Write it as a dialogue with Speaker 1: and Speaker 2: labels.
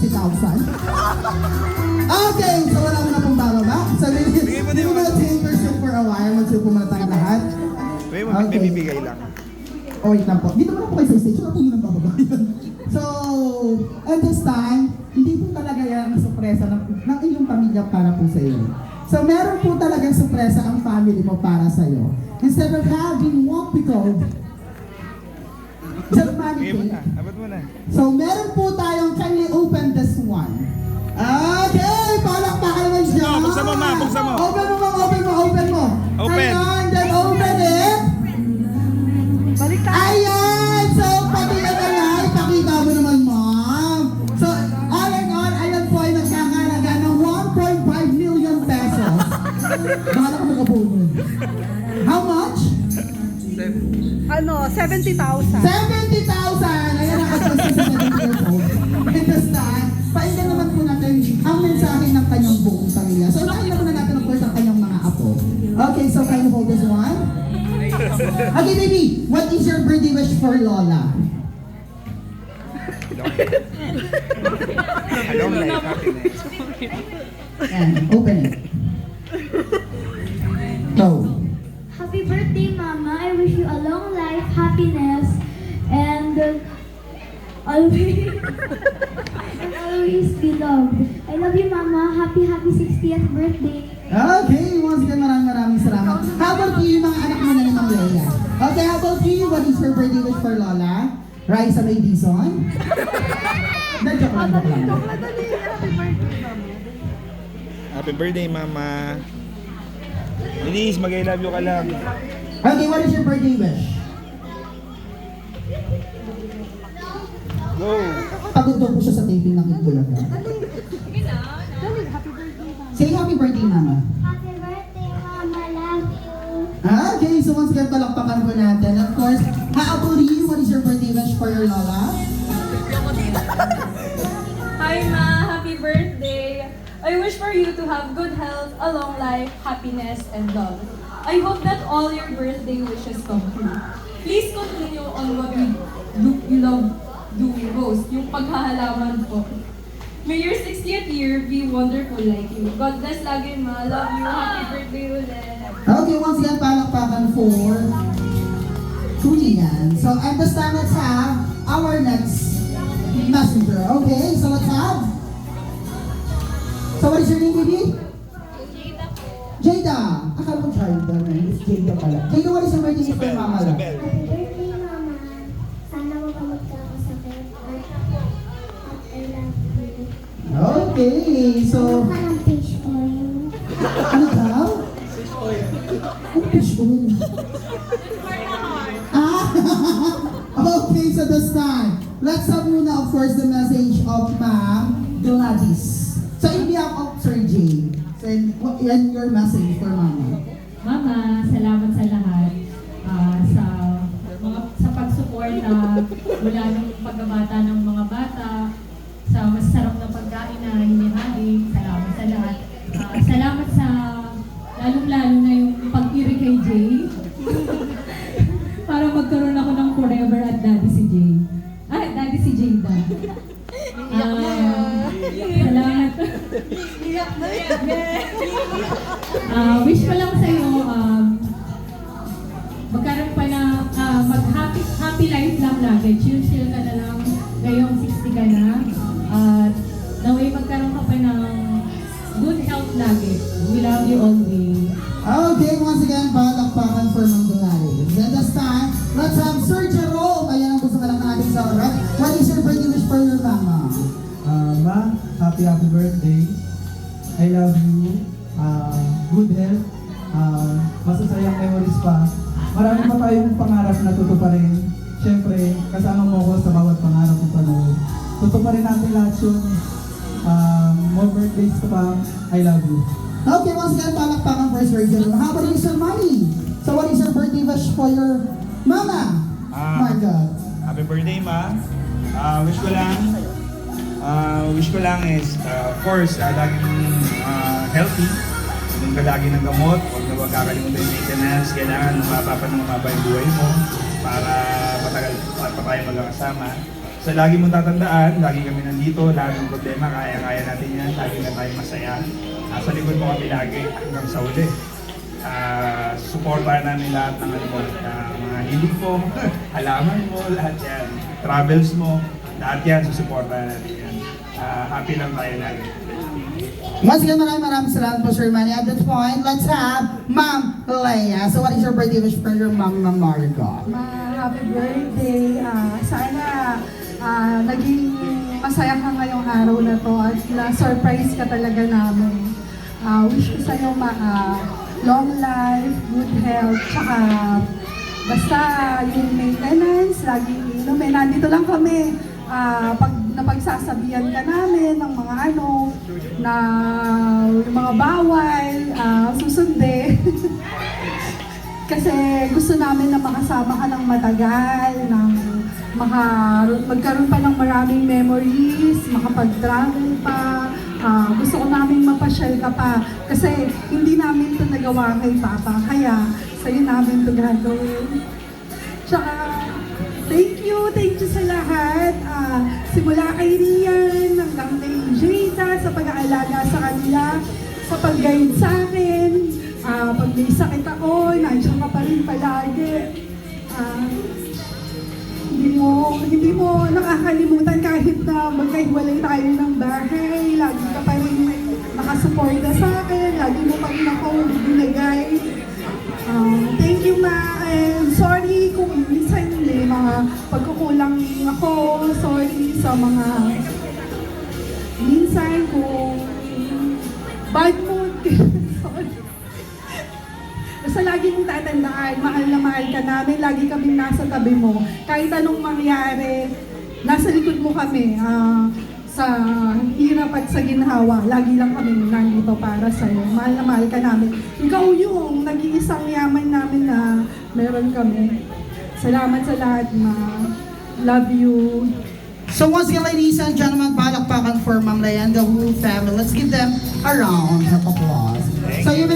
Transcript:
Speaker 1: 60,000. Okay, so wala mo na pong bababa. So, hindi mo na take your seat for a while. Mag-sip po muna tayo lahat.
Speaker 2: May bibigay lang.
Speaker 1: Oh, wait lang po. Dito muna po kayo sa stage. Wala po muna bababa. So, at this time, hindi po talaga yan ang sorpresa ng iyong pamilya para po sa iyo. So, meron po talagang sorpresa ang family mo para sa iyo. Instead of having what we call Germanic.
Speaker 2: Abot mo na.
Speaker 1: So, meron po tayong kindly open this one. Okay, palakpakan naman siya.
Speaker 2: Buksan mo, ma. Buksan mo.
Speaker 1: Open mo, open mo, open mo.
Speaker 2: Open.
Speaker 1: Ayan, then open it. Ayan! So, pati na yan, ipakita mo naman, ma'am. So, all in all, ayan po ay nagkakalaga ng 1.5 million pesos. Bahala ka mag-abono. How much?
Speaker 3: 70,000.
Speaker 1: 70,000! Ayan ang adjust sa 70 years old. And this time, painggan naman po natin ang mensahe ng kanyang buong pamilya. So, nakita po na natin, of course, ang kanyang mga apo. Okay, so can you hold this one? Okay, baby, what is your birthday wish for Lola?
Speaker 2: Long life, happiness.
Speaker 1: And open it. Go.
Speaker 4: Happy birthday, Mama. I wish you a long life, happiness, and always be loved. I love you, Mama. Happy 60th birthday.
Speaker 1: Okay, once again, maraming salamat. How about you, mga anak mo na ni Ma'am Leia? Okay, how about you? What is your birthday wish for Lola? Raisa May Dizon? Joke lang.
Speaker 2: Happy birthday, Mama. Denise, mag-I love you ka lang.
Speaker 1: Okay, what is your birthday wish?
Speaker 2: Go!
Speaker 1: Pagod po siya sa taping ng Itbulaga. Say happy birthday, Mama.
Speaker 4: Happy birthday, Mama. Love you.
Speaker 1: Okay, so once again, palakpakan po natin. Of course, how about you? What is your birthday wish for your Lola?
Speaker 5: Hi Ma, happy birthday! I wish for you to have good health, a long life, happiness, and love. I hope that all your birthday wishes come true. Please continue on what you love doing most, yung paghahalaman po. May your 60th year be wonderful like you. God bless lagi Ma, love you, happy birthday ulit.
Speaker 1: Okay, once again, palakpakan for Julian. So at this time, let's have our next messenger. Okay, so let's have. So what is your name, baby?
Speaker 4: Jada po.
Speaker 1: Jada. Akala ko Jada. It's Jada pala. Jada, what is your birthday gift for Mama lang?
Speaker 4: Happy birthday, Mama. Sana huwag ka magkakasakit. At I love you.
Speaker 1: Okay, so
Speaker 4: Ano ka ng fish oil?
Speaker 1: ano daw? Ano fish oil? Ah! Okay, so this time, let's have muna, of course, the message of Ma'am Gladys. So, in behalf of Sir Jay, send yan your message for Mama.
Speaker 6: Mama, salamat sa lahat. Sa pag-support mula ng pagkabata ng mga bata, sa masarap na pagkain na hinihali. Salamat sa lahat. Salamat sa lalong-lalo na yung pag-iri kay Jay. Para magkaroon ako ng forever at daddy si Jay. Daddy si Jada. Salamat. Wish ko lang sa'yo, magkaroon pa na, mag-happy life lang lagi. Chill ka na lang. Ngayong 60 ka na. At naway magkaroon ka pa ng good health lagi. We love you always.
Speaker 1: Okay, once again, palakpakan for Ma'am Gladys. Then this time, let's have Sir Jerome. Ayan ang gusto ka lang natin sa oras. What is your birthday wish for your Mama?
Speaker 7: Ma, happy birthday. I love you. Good health. Masasayang memories pa. Marami pa tayong pangarap na tutuparin. Siyempre, kasama mo ako sa bawat pangarap ng panahon. Tutuparin natin lahat yun. More birthdays pa. I love you.
Speaker 1: Okay, once again, palakpakan for Sir Jerome. How about you, Sir Manny? So what is your birthday wish for your Mama? My God.
Speaker 2: Happy birthday, Ma. Wish ko lang is, of course, laging healthy. Inom ka lagi ng gamot. Huwag na huwag kakalimutan yung maintenance. Kailangan mapapa ng mababa yung buhay mo para matagal pa tayo magkakasama. So lagi mong tatandaan, lagi kami nandito, lahat ng problema, kaya-kaya natin yan, lagi na tayo masaya. Sa likod mo kami lagi hanggang sa uli. Supportahan namin lahat ng ano mo, mga hilig mo, halaman mo, lahat yan. Travels mo, lahat yan, susuportahan natin yan. Happy lang tayo lagi.
Speaker 1: Once again, maraming salamat po, Sir Manny. At this point, let's have Ma'am Leia. So what is your birthday wish for your mom, Ma'am Margot?
Speaker 3: Happy birthday. Sana naging masaya ka ngayong araw na to at na-surprise ka talaga namin. Wish ko sa'yo long life, good health, tsaka basta yung maintenance, laging inumin. Nandito lang kami. Pag napagsasabihan ka namin ng mga na yung mga bawal, susunde. Kasi gusto namin na makasama ka ng matagal, magkaroon pa ng maraming memories, makapag-travel pa. Gusto ko namin mapasyal ka pa. Kasi hindi namin ito nagawa kay Papa. Kaya sa'yo namin ito gagawin. Tsaka, thank you sa lahat. Simula kay Rian hanggang kay Jada sa pag-aalaga sa kanila, sa pag-guide sa akin. Pag may sakit ako, nandiyan ka pa rin palagi. Hindi mo nakakalimutan kahit na magkahiwalay tayo ng bahay. Lagi ka pa rin nakasuporta sa akin. Lagi mo pa rin ako binigay. Thank you, Ma. And sorry kung minsan may mga pagkukulang ako. Sorry sa mga minsan kung bad mood. Sorry. Basta lagi mong tatandaan, mahal na mahal ka namin, lagi kaming nasa tabi mo. Kahit anong mangyari, nasa likod mo kami. Sa hirap at sa ginhawa, lagi lang kami nandito para sa'yo. Mahal na mahal ka namin. Ikaw yung nag-iisang yaman namin na meron kami. Salamat sa lahat, Ma. Love you.
Speaker 1: So once again, ladies and gentlemen, palakpakan for Ma'am Leia and the whole family. Let's give them a round of applause. So you